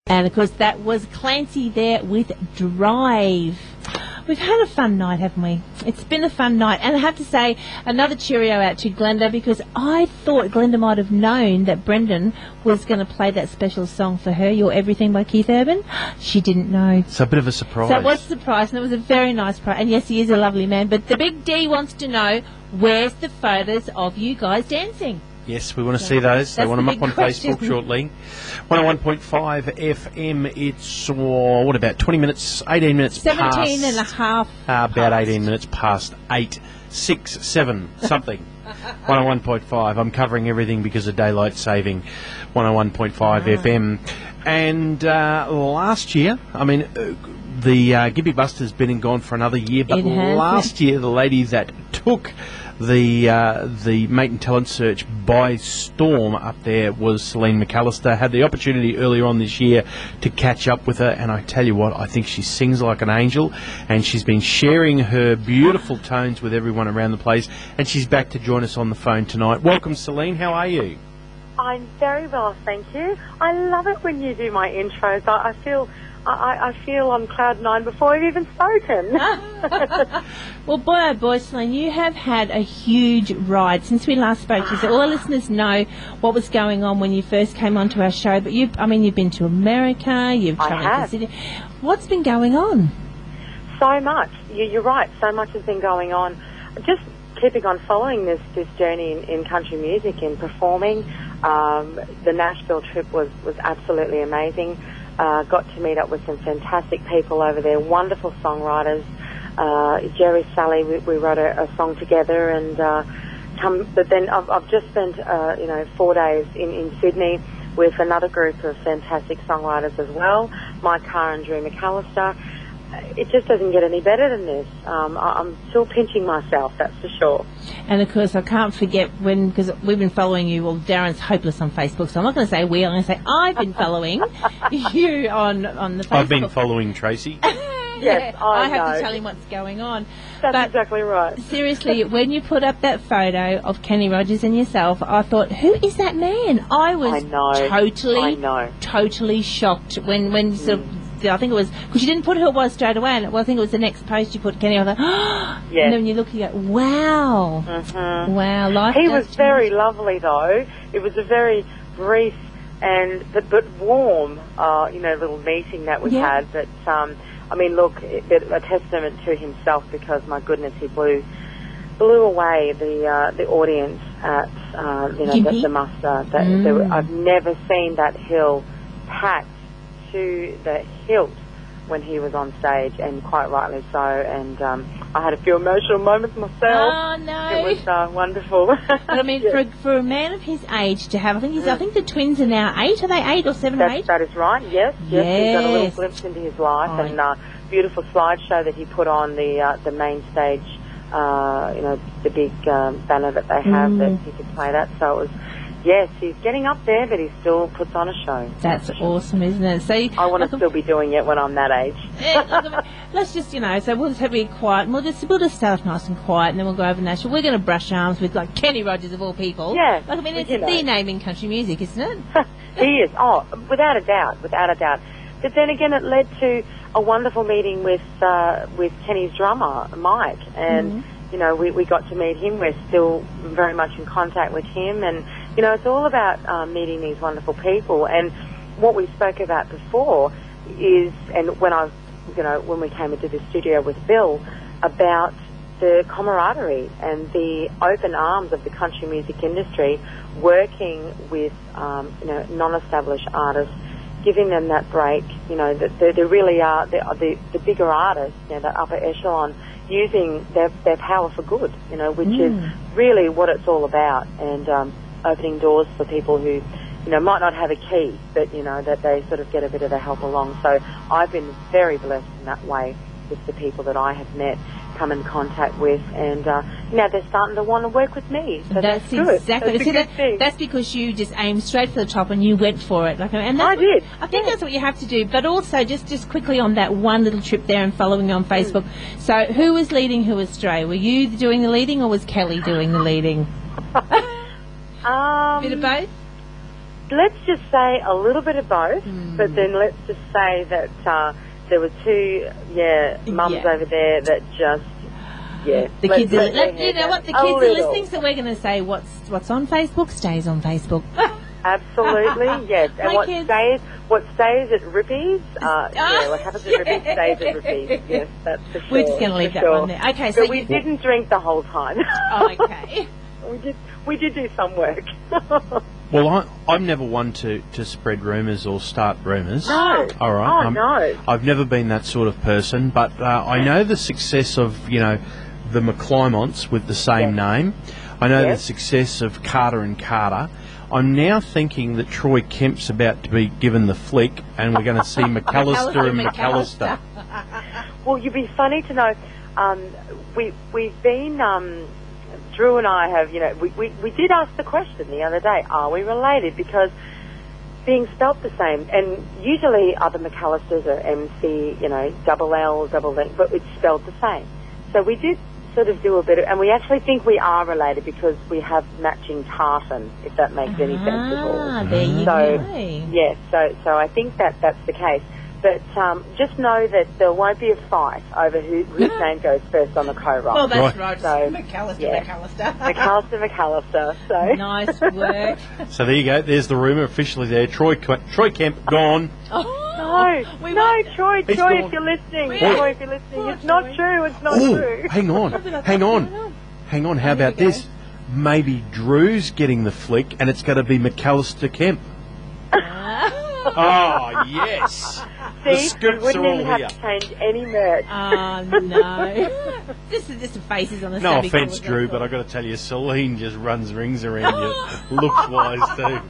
And, of course, that was Clancy there with Drive. We've had a fun night, haven't we? It's been a fun night. And I have to say, another cheerio out to Glenda, because I thought Glenda might have known that Brendan was going to play that special song for her, You're Everything by Keith Urban. She didn't know. It's a bit of a surprise. So it was a surprise, and it was a very nice surprise. And yes, he is a lovely man. But the Big D wants to know, where's the photos of you guys dancing? Yes, we want to see those. They want them up on question. Facebook shortly. 101.5 FM, it's, what about 20 minutes, 18 minutes 17 past... and a half about 18 minutes past 8, 6, 7, something. 101.5. I'm covering everything because of daylight saving. 101.5 FM. And last year, I mean, the Gibby Buster's been and gone for another year, but last year the lady that took the Mate and Talent Search by storm up there was Seleen McAlister. Had the opportunity earlier on this year to catch up with her, and I tell you what, I think she sings like an angel, and she's been sharing her beautiful tones with everyone around the place, and she's back to join us on the phone tonight. Welcome, Seleen. How are you? I'm very well, thank you. I love it when you do my intros. I feel on cloud nine before I've even spoken. Well, boy, oh boy, Seleen, you have had a huge ride since we last spoke to you. So all our listeners know what was going on when you first came onto our show. But you've been to America, you've traveled to Sydney. What's been going on? So much. You're right. So much has been going on. Just keeping on following this journey in country music and performing. The Nashville trip was absolutely amazing. Got to meet up with some fantastic people over there, wonderful songwriters. Jerry, Sally, we wrote a song together, and but then I've just spent 4 days in Sydney with another group of fantastic songwriters as well, Mike Carr and Drew McAlister. It just doesn't get any better than this. I'm still pinching myself, that's for sure. And, of course, I can't forget because we've been following you. Well, Darren's hopeless on Facebook, so I'm not going to say we. I'm going to say I've been following you on the Facebook. I've been following Tracy. Yes, I have to tell him what's going on. That's exactly right. Seriously, when you put up that photo of Kenny Rogers and yourself, I thought, who is that man? I was totally shocked when sort of, I think it was, because you didn't put who it was straight away, and I think it was the next post you put Kenny. I thought, oh, yes. And then when you look, you go, wow. Mm-hmm. Wow. Life he was very lovely, though. It was a very brief but warm, little meeting that we had. But, look, a testament to himself, because, my goodness, he blew away the audience at, the muster. I've never seen that hill packed to the hilt when he was on stage, and quite rightly so. And I had a few emotional moments myself. Oh no! It was wonderful. But I mean, yes. for a man of his age to have, I think the twins are now 8. Are they 8 or 7 or 8? That is right. Yes. We've got a little glimpse into his life, and beautiful slideshow that he put on the main stage. The big banner that they have that he could play that. So it was. Yes, he's getting up there, but he still puts on a show. That's awesome, isn't it? So I want to still be doing it when I'm that age. Let's just, so we'll just have to be quiet, and we'll just start off nice and quiet, and then we'll go over Nashville. We're going to brush arms with, Kenny Rogers, of all people. Yeah. It's the name in country music, isn't it? He is. Oh, without a doubt. But then again, it led to a wonderful meeting with Kenny's drummer, Mike, and, we got to meet him. We're still very much in contact with him, and it's all about meeting these wonderful people. And what we spoke about before is, and when we came into the studio with Bill, about the camaraderie and the open arms of the country music industry, working with non-established artists, giving them that break. That they really are the bigger artists, that upper echelon, using their power for good. Which is really what it's all about. And opening doors for people who, might not have a key, but, that they sort of get a bit of a help along. So I've been very blessed in that way with the people that I have met, come in contact with, and, they're starting to want to work with me. So that's good. Exactly. That's a good thing. That's because you just aimed straight for the top and you went for it. I did. I think that's what you have to do. But also, just quickly on that one little trip there and following on Facebook. So who was leading, who was stray? Were you doing the leading, or was Kelly doing the leading? Bit of both? let's just say a little bit of both, but then let's just say that there were two, mums over there that just, the kids you know what, the kids are listening, so we're going to say what's on Facebook stays on Facebook. Absolutely, yes. And what stays at Rippy's, what happens at Rippy's stays at Rippy's. Yes, that's for sure. We're just going to leave that one there. Okay, so but we didn't drink the whole time. Okay. We did do some work. Well, I'm never one to spread rumours or start rumours. No. All right. No. I've never been that sort of person, but I know the success of, the McClymonts with the same name. I know the success of Carter and Carter. I'm now thinking that Troy Kemp's about to be given the flick, and we're going to see McAlister and McAlister. Well, you'd be funny to know. We've been. Drew and I have, we did ask the question the other day, are we related? Because being spelt the same, and usually other McAlisters are MC, double L, double L, but it's spelled the same. So we did sort of do a bit of, and we actually think we are related because we have matching tartan, if that makes any sense at all. There you go. Yes, so I think that's the case. But just know that there won't be a fight over whose name goes first on the co-write. Well, that's right. So, McAlister. So nice work. So there you go. There's the rumour officially there. Troy Kemp gone. No, Troy, if you're listening, it's not true. It's not true. Hang on. How about this? Maybe Drew's getting the flick, and it's going to be McAlister Kemp. Oh, yes. See, we wouldn't even have to change any merch. Oh, no. This is just faces on the No offence, Drew, but I've got to tell you, Seleen just runs rings around you, looks-wise, too.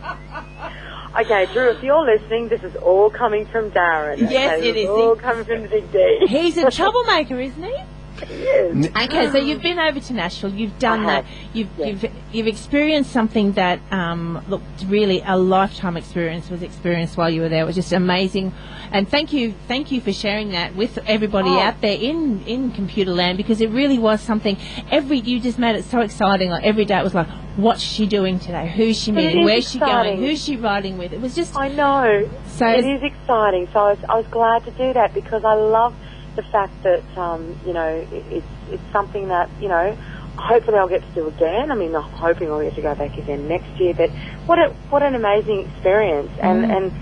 Okay, Drew, if you're listening, this is all coming from Darren. Yes, it is. All coming from the Big D. He's a troublemaker, isn't he? Yes. Okay, so you've been over to Nashville. You've done that. You've experienced something that looked really a lifetime experience. Was experienced while you were there. It was just amazing, and thank you for sharing that with everybody out there in computer land, because it really was something. You just made it so exciting. Like every day, it was like, what's she doing today? Who's she meeting? Where's she going? Who's she riding with? It was just. I know. So it is exciting. So I was glad to do that because I love the fact that, it's something that, hopefully I'll get to do again. I mean, I'm hoping I'll get to go back again next year. But what an amazing experience. And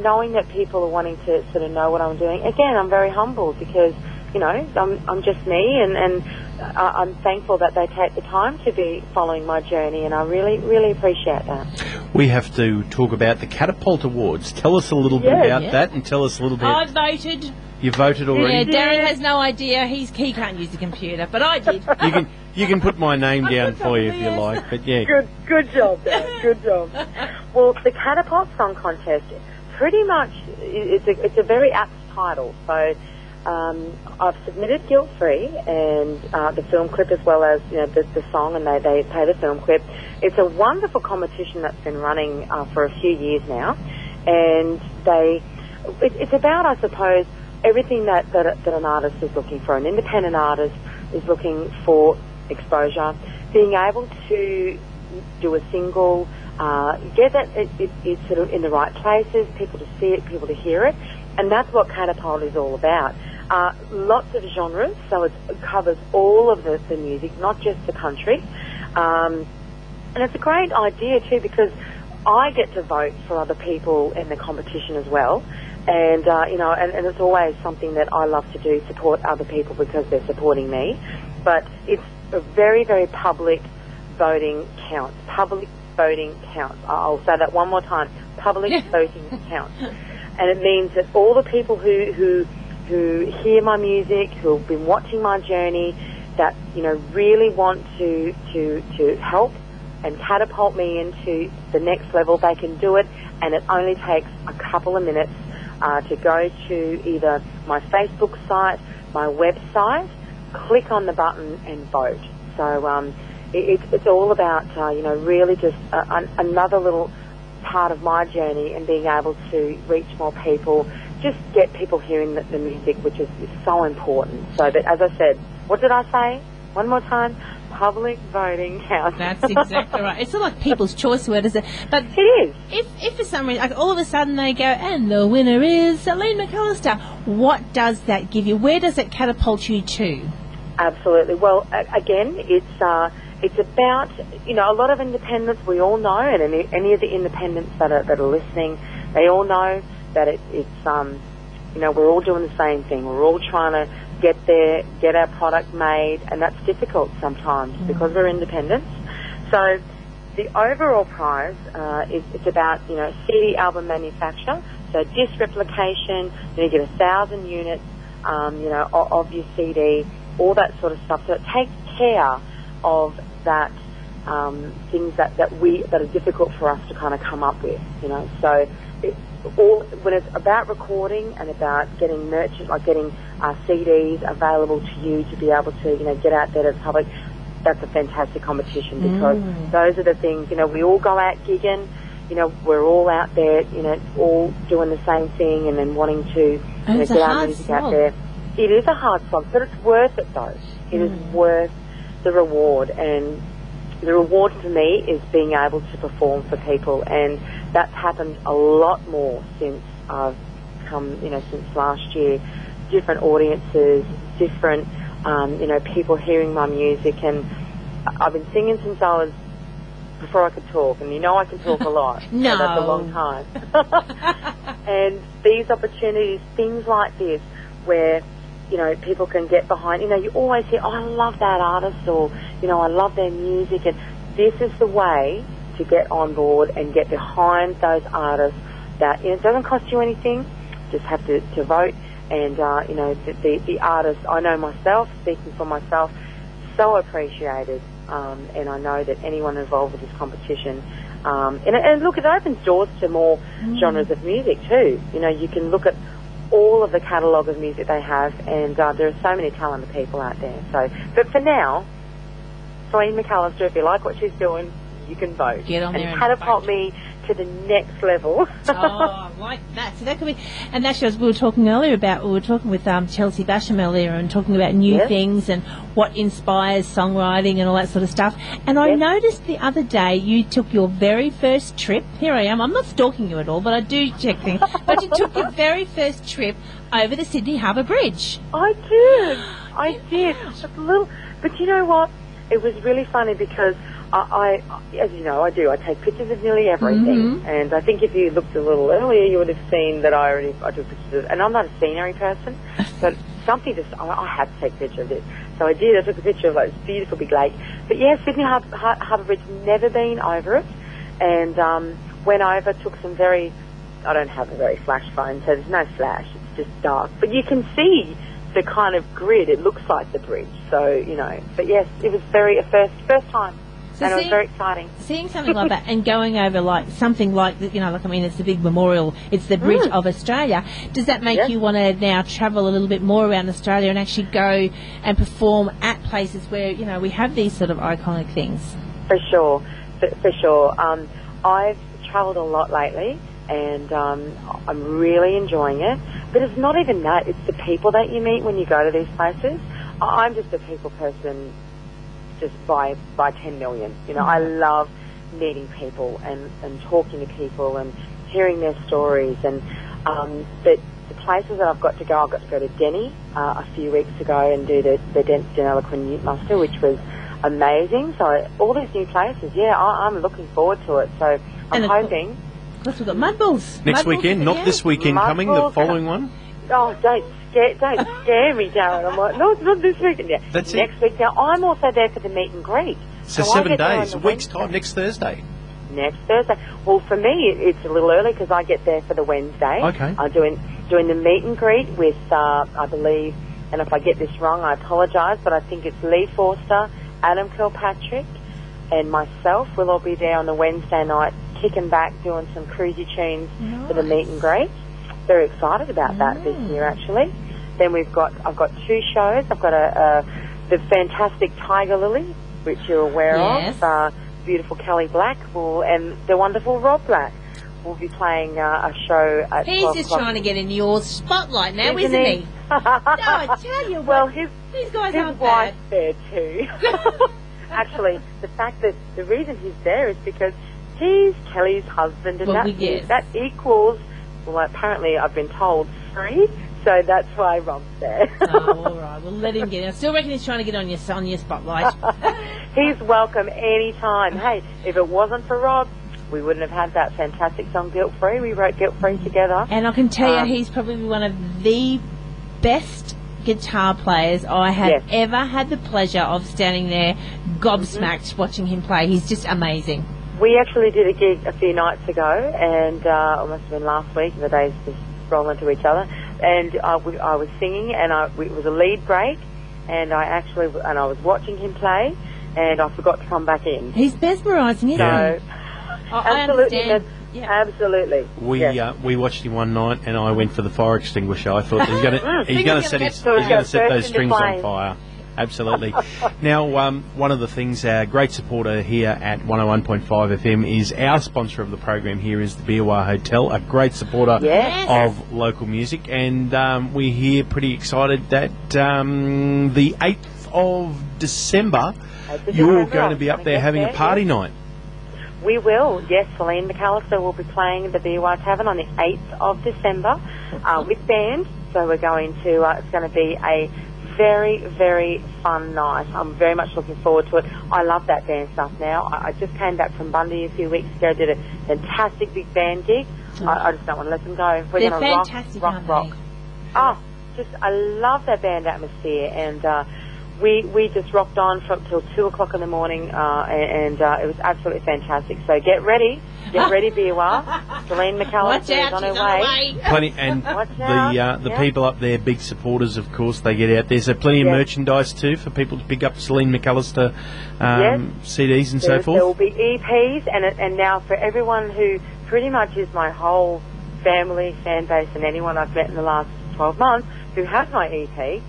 knowing that people are wanting to sort of know what I'm doing. Again, I'm very humbled because, I'm just me and I'm thankful that they take the time to be following my journey, and I really, really appreciate that. We have to talk about the Catapult Awards. Tell us a little bit about that, and tell us a little bit. I voted. You voted already? Yeah, Darren has no idea. He can't use the computer, but I did. You can put my name down for you if you like, but yeah. Good job, Darren. Good job. Well, the Catapult Song Contest, pretty much, it's a very apt title. So I've submitted Guilt Free and the film clip as well as the song, and they play the film clip. It's a wonderful competition that's been running for a few years now, and it's about, I suppose, everything that an artist is looking for. An independent artist is looking for exposure, being able to do a single, get that it's sort of in the right places, people to see it, people to hear it, and that's what Catapult is all about. Lots of genres, so it covers all of the music, not just the country. And it's a great idea too, because I get to vote for other people in the competition as well. And, and it's always something that I love to do, support other people because they're supporting me. But it's a very, very public voting counts. Public voting counts. I'll say that one more time. Public voting counts. And it means that all the people who hear my music, who have been watching my journey, that, really want to help and catapult me into the next level, they can do it. And it only takes a couple of minutes to go to either my Facebook site, my website, click on the button and vote. So it's all about, really just another little part of my journey and being able to reach more people, just get people hearing the music, which is so important. So that, as I said, what did I say? One more time. public voting counts. That's exactly right. It's not like People's Choice Award, is it? But it is. If for some reason, like all of a sudden they go, and the winner is Seleen McAlister, what does that give you? Where does it catapult you to? Absolutely. Well, again, it's about, you know, a lot of independents we all know, and any of the independents that are listening, they all know that it's you know, we're all doing the same thing. We're all trying to get our product made, and that's difficult sometimes because we're independents. So the overall prize it's about, you know, CD album manufacture, so disc replication. You get 1,000 units, you know, of your CD, all that sort of stuff. So it takes care of that things that are difficult for us to kind of come up with, you know. So when it's about recording and about getting merchant, like getting CDs available to you to be able to, you know, get out there to the public, that's a fantastic competition because those are the things, you know, we all go out gigging, you know, we're all out there, you know, all doing the same thing and then wanting to, you know, get our music out there. It is a hard slog, but it's worth it though. It is worth the reward, and the reward for me is being able to perform for people, and that's happened a lot more since I've come, you know, since last year. Different audiences, different, you know, people hearing my music, and I've been singing since I was, before I could talk, and you know I can talk a lot. No. So that's a long time. And these opportunities, things like this, where, you know, people can get behind, you know, you always hear, oh, I love that artist, or, you know, I love their music, and this is the way to get on board and get behind those artists that, you know, it doesn't cost you anything, just have to vote, and, you know, the artists, I know myself, speaking for myself, so appreciated, and I know that anyone involved with this competition, and look, it opens doors to more genres of music too. You know, you can look at all of the catalogue of music they have, and there are so many talented people out there. So, but for now, Seleen McAlister, if you like what she's doing, you can vote. Get on there and catapult vote me to the next level. Oh, I like that. So that could be, and actually, as we were talking earlier about, we were talking with Chelsea Basham earlier and talking about new things and what inspires songwriting and all that sort of stuff. And I noticed the other day you took your very first trip. Here I am. I'm not stalking you at all, but I do check things. But you took your very first trip over the Sydney Harbour Bridge. I did. Just a little, but you know what? It was really funny because I, as you know, I take pictures of nearly everything. And I think if you looked a little earlier, you would have seen that I took pictures of, and I'm not a scenery person, but something just, I had to take a picture of this. So I did. I took a picture of like this beautiful big lake. But yeah, Sydney Harbour Bridge, never been over it. And went over, took some I don't have a very flash phone, so there's no flash. It's just dark. But you can see the kind of grid. It looks like the bridge. So, you know, but yes, it was first time. So and it was very exciting. Seeing something like that and going over like something like, you know, like, I mean, it's the big memorial, it's the Bridge of Australia. Does that make you want to now travel a little bit more around Australia and actually go and perform at places where, you know, we have these sort of iconic things? For sure. For sure. I've travelled a lot lately, and I'm really enjoying it. But it's not even that. It's the people that you meet when you go to these places. I'm just a people person just by 10 million. You know, I love meeting people and talking to people and hearing their stories. And but the places that I've got to go to Denny a few weeks ago and do the Deniliquin Ute Muster, which was amazing. So all these new places, I'm looking forward to it. So I'm hoping. Of course, we've got Mudballs. Next weekend, not this weekend coming, the following one. Oh, don't scare me, Darren. I'm like, no, it's not this weekend. Yeah, that's next week. Now, I'm also there for the meet and greet. So 7 days, a week's time, next Thursday. Next Thursday. Well, for me, it's a little early because I get there for the Wednesday. Okay. I'm doing the meet and greet with, I believe, and if I get this wrong, I apologise, but I think it's Lee Forster, Adam Kilpatrick, and myself. We'll all be there on the Wednesday night, kicking back, doing some cruisy tunes for the meet and greet. Very excited about that this year, actually. Then I've got 2 shows. I've got the fantastic Tiger Lily, which you're aware of. Beautiful Kelly Black and the wonderful Rob Black will be playing a show at 12 o'clock. He's just trying to get in your spotlight now, isn't he? No, I tell you what. Well, these guys aren't his wife's bad. there too. actually, the fact that the reason he's there is because he's Kelly's husband, and that equals, well, apparently I've been told, 3. So that's why Rob's there. Oh, all right. Well, let him get in. I still reckon he's trying to get on your spotlight. He's welcome any time. Hey, if it wasn't for Rob, we wouldn't have had that fantastic song, Guilt Free. We wrote Guilt Free together. And I can tell you, he's probably one of the best guitar players I have ever had the pleasure of standing there gobsmacked watching him play. He's just amazing. We actually did a gig a few nights ago, and it must have been last week. The days just roll into each other. And I was singing, and it was a lead break, and I was watching him play, and I forgot to come back in. He's mesmerising, isn't he? Absolutely. Absolutely. We watched him one night, and I went for the fire extinguisher. I thought he's going to set those strings on fire. Absolutely. Now, one of the things, our great supporter here at 101.5 FM is our sponsor of the program here is the Biwa Hotel, a great supporter of local music, and we're here pretty excited that the 8th of December, you're going to be up there having a party night. We will, yes. Seleen McAlister will be playing at the Biwa Tavern on the 8th of December with band, so we're going to, it's going to be a very, very fun night. I'm very much looking forward to it. I love that band stuff now. I just came back from Bundy a few weeks ago, did a fantastic big band gig. I just don't want to let them go. We're going to rock. Oh, I love that band atmosphere, and we just rocked on till 2 o'clock in the morning, and it was absolutely fantastic. So get ready, Biwa. Seleen McAlister is on her way. Plenty, and the people up there, big supporters, of course, they get out there. So plenty of merchandise too for people to pick up Seleen McAlister CDs and so forth. There will be EPs, and now for everyone who pretty much is my whole family, fan base, and anyone I've met in the last 12 months who has my EP.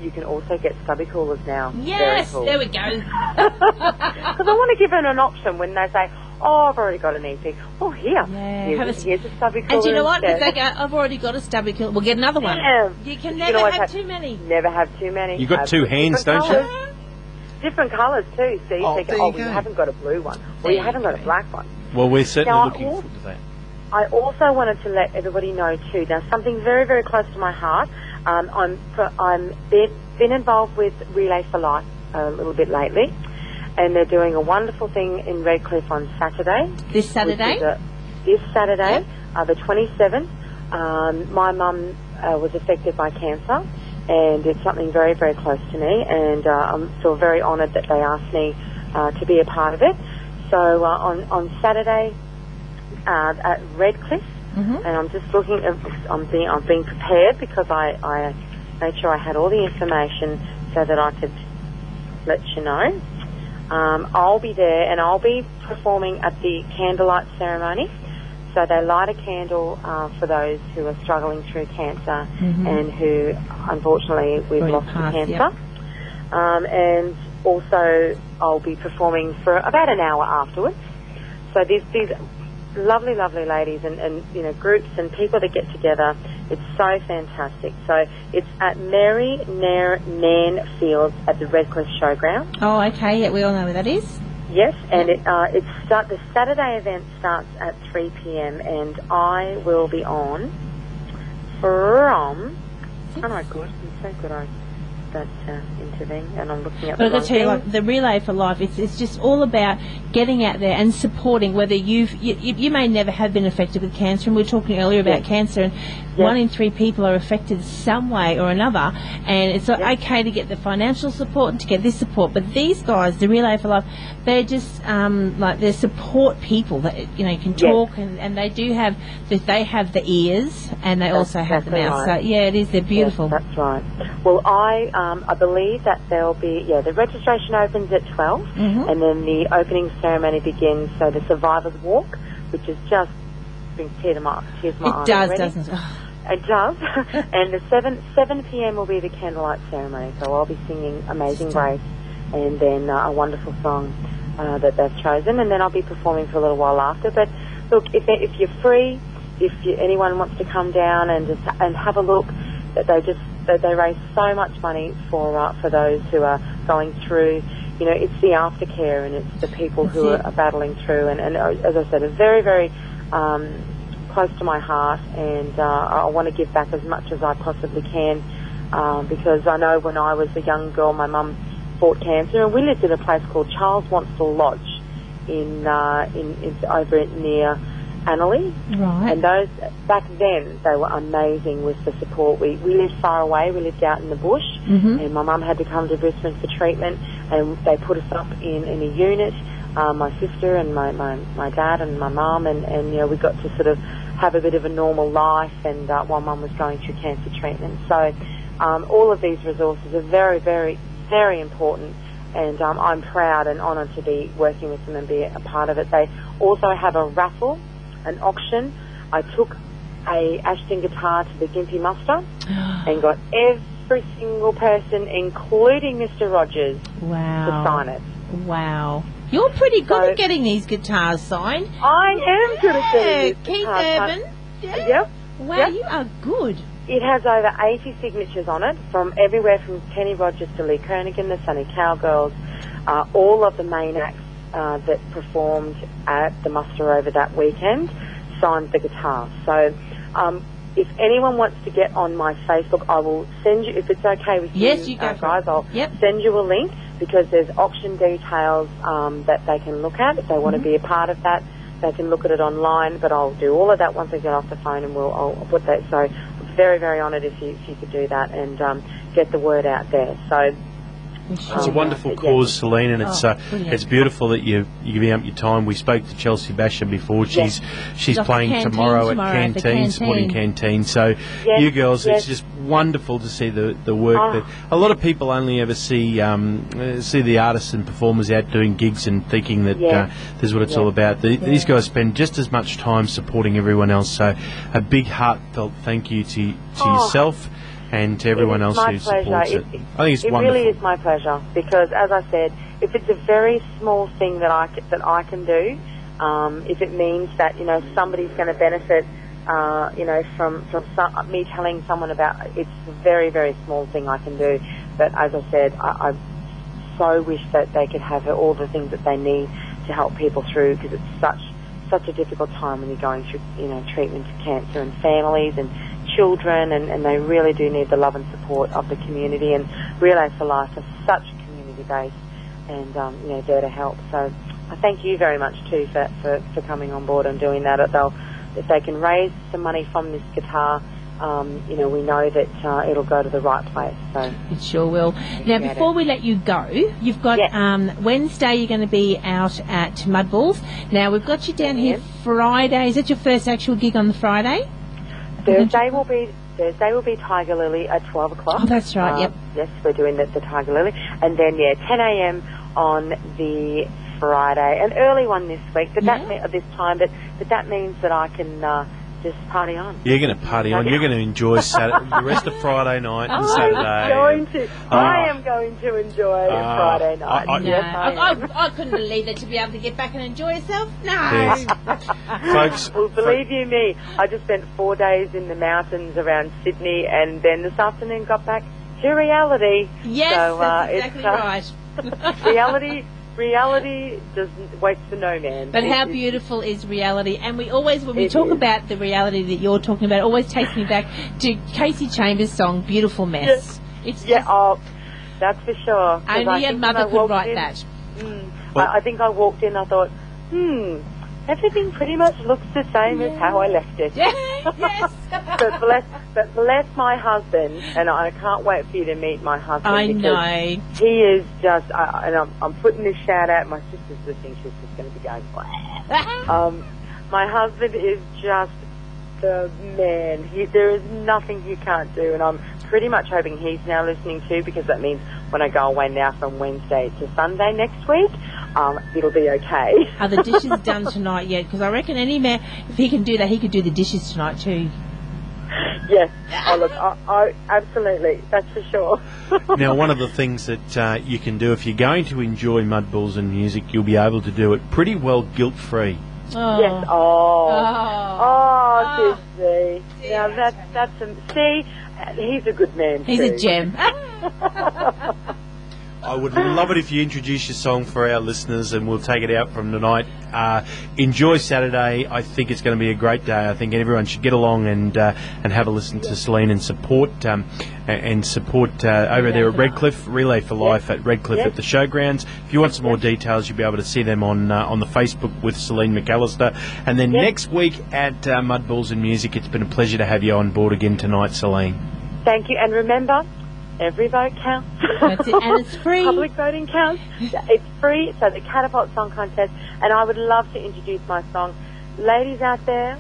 You can also get stubby coolers now. Yes, cool. There we go. Because I want to give it an option when they say, "Oh, I've already got an EP." Oh, here's a stubby cooler. And do you know what? If they go, "I've already got a stubby cooler," we'll get another one. Yeah. You can never have too many. Never have too many. You've got 2 hands, don't you? Different colours too. So you think, you haven't got a blue one, or you haven't got a black one. Well, we're certainly looking forward to that. I also wanted to let everybody know too. Now, something very, very close to my heart. I'm been involved with Relay for Life a little bit lately, and they're doing a wonderful thing in Redcliffe on Saturday. This Saturday? This Saturday, the 27th. My mum was affected by cancer, and it's something very, very close to me, and I'm still very honoured that they asked me to be a part of it. So on Saturday at Redcliffe, and I'm just looking. I'm being prepared because I made sure I had all the information so that I could let you know. I'll be there, and I'll be performing at the candlelight ceremony. So they light a candle for those who are struggling through cancer and who, unfortunately, we've lost to cancer. Yep. And also, I'll be performing for about an hour afterwards. So these lovely, lovely ladies and groups and people that get together. It's so fantastic. So it's at Mary Nairn Fields at the Redcliffe Showground. Oh, okay. Yeah, we all know where that is. Yes, and the Saturday event starts at 3 p.m. and I will be on from... Oh my God, I'm so good I that intervene, and I'm looking at. But I've got to tell you, like, the Relay for Life, it's just all about getting out there and supporting. Whether you may never have been affected with cancer, and we were talking earlier about cancer, and 1 in 3 people are affected some way or another, and it's okay to get the financial support and to get this support. But these guys, the Relay for Life, they're just like they're support people that can talk, and they do have they have the ears, and they also have the mouth. Right. So it is. They're beautiful. Yes, that's right. Well, I believe that there'll be the registration opens at 12, and then the opening ceremony begins. So the Survivors Walk, which is just brings tears to my eyes. It does, doesn't it? It does. And the 7 p.m. will be the candlelight ceremony. So I'll be singing Amazing Grace, and then a wonderful song that they've chosen, and then I'll be performing for a little while after. But look, if you're free, anyone wants to come down and have a look, that they raise so much money for those who are going through you know, it's the aftercare and it's the people who are battling through. And as I said, it's very, very close to my heart, and I want to give back as much as I possibly can, because I know when I was a young girl, my mum fought cancer, and we lived in a place called Charles Wonstel Lodge in over near Annerley. Right. And those, back then, they were amazing with the support. We lived far away. We lived out in the bush, and my mum had to come to Brisbane for treatment, and they put us up in a unit, my sister and my dad and my mum, and you know, we got to sort of have a bit of a normal life, and while mum was going through cancer treatment. So all of these resources are very, very, very important, and I'm proud and honoured to be working with them and be a part of it. They also have a raffle, an auction. I took a Ashton guitar to the Gympie muster and got every single person, including Mr. Rogers, to sign it. Wow. You're pretty good at getting these guitars signed. I am good at getting these Keith guitars Urban. signed. Yep. Wow, Yep. you are good. It has over 80 signatures on it, from everywhere from Kenny Rogers to Lee Kernaghan, the Sunny Cowgirls, all of the main acts that performed at the muster over that weekend signed the guitar. So if anyone wants to get on my Facebook, I will send you, if it's okay with you, Yes, you go for guys, it. I'll send you a link, because there's auction details that they can look at. If they want to be a part of that, they can look at it online, but I'll do all of that once I get off the phone, and I'll put that. So very, very honoured if you could do that and get the word out there. So it's a wonderful cause, Seleen, and it's beautiful that you're giving up your time. We spoke to Chelsea Basher before. She's playing tomorrow at Canteen, supporting Canteen. So you girls, it's just wonderful to see the work that a lot of people only ever see the artists and performers out doing gigs and thinking that this is what it's all about. These guys spend just as much time supporting everyone else. So a big heartfelt thank you to yourself and to everyone else who supports it. I think it's wonderful. It really is my pleasure, because, as I said, if it's a very small thing that I can do, if it means that, you know, somebody's going to benefit, you know, from me telling someone about it, it's a very, very small thing I can do. But as I said, I so wish that they could have all the things that they need to help people through, because it's such a difficult time when you're going through, you know, treatment for cancer, and families and children, and they really do need the love and support of the community, and Relay for Life is such community based and you know, there to help. So I thank you very much too for coming on board and doing that. If they can raise some money from this guitar, you know, we know that it'll go to the right place. So it sure will. Now, before we let you go, you've got Wednesday. You're going to be out at Mudballs. Now we've got you down here Friday. Is that your first actual gig on the Friday? Thursday will be Tiger Lily at 12 o'clock. Oh, that's right. Yep. Yes, we're doing the Tiger Lily, and then 10 a.m. on the Friday, an early one this week. But this time, but that means that I can just party on. You're going to party on. You're going to enjoy the rest of Friday night and Saturday. I am going to enjoy Friday night. I couldn't believe that, to be able to get back and enjoy yourself. No. Yes. Folks, well, believe you me, I just spent 4 days in the mountains around Sydney, and then this afternoon got back to reality. Yes, so, that's exactly right. Reality doesn't wait for no man. But how beautiful is reality? And we always, when we talk about the reality that you're talking about, it always takes me back to Casey Chambers' song, Beautiful Mess. It's that's for sure. Only a mother could write that. I think I walked in, I thought, everything pretty much looks the same as how I left it. Yes. but bless my husband, and I can't wait for you to meet my husband. I know. He is just, and I'm putting this shout out. My sister's listening. She's just going to be going, my husband is just the man. There is nothing he can't do, and I'm pretty much hoping he's now listening too, because that means when I go away now from Wednesday to Sunday next week, it'll be okay. Are the dishes done tonight yet? Because I reckon any man, if he can do that, he could do the dishes tonight too. Yes. Oh, look, I absolutely. That's for sure. Now, one of the things that you can do, if you're going to enjoy Mudballs and music, you'll be able to do it pretty well guilt-free. Oh. Yes. Disney. Now that's see, he's a good man. He's a gem. I would love it if you introduce your song for our listeners, and we'll take it out from tonight. Enjoy Saturday. I think it's going to be a great day. I think everyone should get along and have a listen to Seleen and support over there at Redcliffe, Relay for Life at Redcliffe at the Showgrounds. If you want some more details, you'll be able to see them on the Facebook with Seleen McAlister. And then next week at Mudballs and Music, it's been a pleasure to have you on board again tonight, Seleen. Thank you. And remember, every vote counts. That's it, and it's free. Public voting counts. It's free, so the Catapult Song Contest. And I would love to introduce my song. Ladies out there,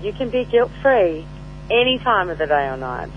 you can be guilt-free any time of the day or night.